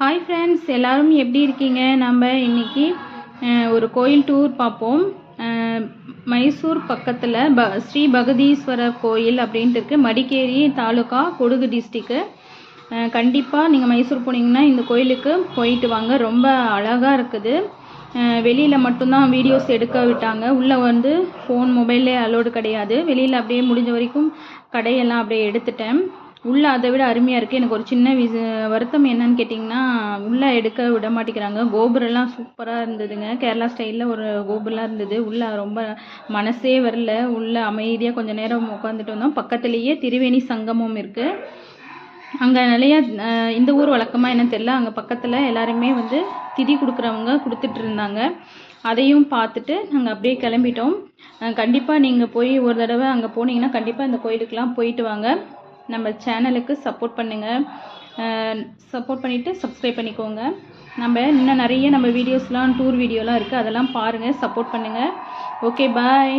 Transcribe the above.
Hi friends, எல்லாரும் எப்படி இருக்கீங்க? நம்ம இன்னைக்கு ஒரு கோயில் டூர் பார்ப்போம். மைசூர் பக்கத்தில் ஸ்ரீ பகதீஸ்வரர் கோயில் அப்படின்ட்டு இருக்குது. மடிக்கேரி தாலுகா, கொடகு டிஸ்ட்ரிக்கு. கண்டிப்பாக நீங்கள் மைசூர் போனீங்கன்னா இந்த கோயிலுக்கு போயிட்டு வாங்க. ரொம்ப அழகாக இருக்குது. வெளியில் மட்டும்தான் வீடியோஸ் எடுக்க விட்டாங்க. உள்ளே வந்து ஃபோன் மொபைல்லே அலோடு கிடையாது. வெளியில் அப்படியே முடிஞ்ச வரைக்கும் கடையெல்லாம் அப்படியே எடுத்துட்டேன். உள்ளே அதை விட அருமையாக இருக்குது. எனக்கு ஒரு சின்ன வருத்தம் என்னன்னு கேட்டிங்கன்னா, உள்ளே எடுக்க விட மாட்டேங்கிறாங்க. கோபுரம்லாம் சூப்பராக இருந்ததுங்க. கேரளா ஸ்டைலில் ஒரு கோபுரம்லாம் இருந்தது. உள்ளே ரொம்ப மனசே வரல. உள்ளே அமைதியாக கொஞ்சம் நேரம் உட்காந்துட்டு வந்தோம். பக்கத்துலேயே திரிவேணி சங்கமம் இருக்குது. அங்கே நிறைய இந்த ஊர் வழக்கமாக என்னன்னு தெரியல, அங்கே பக்கத்தில் எல்லாருமே வந்து திதி கொடுக்குறவங்க கொடுத்துட்டு இருந்தாங்க. அதையும் பார்த்துட்டு நாங்கள் அப்படியே கிளம்பிட்டோம். கண்டிப்பாக நீங்கள் போய் ஒரு தடவை அங்கே போனீங்கன்னா கண்டிப்பாக இந்த கோயிலுக்கெலாம் போயிட்டு வாங்க. நம்ம சேனலுக்கு சப்போர்ட் பண்ணுங்கள். சப்போர்ட் பண்ணிவிட்டு சப்ஸ்கிரைப் பண்ணிக்கோங்க. நம்ம இன்னும் நிறைய நம்ம வீடியோஸ்லாம் டூர் வீடியோலாம் இருக்குது, அதெல்லாம் பாருங்கள், சப்போர்ட் பண்ணுங்கள். ஓகே, பாய்.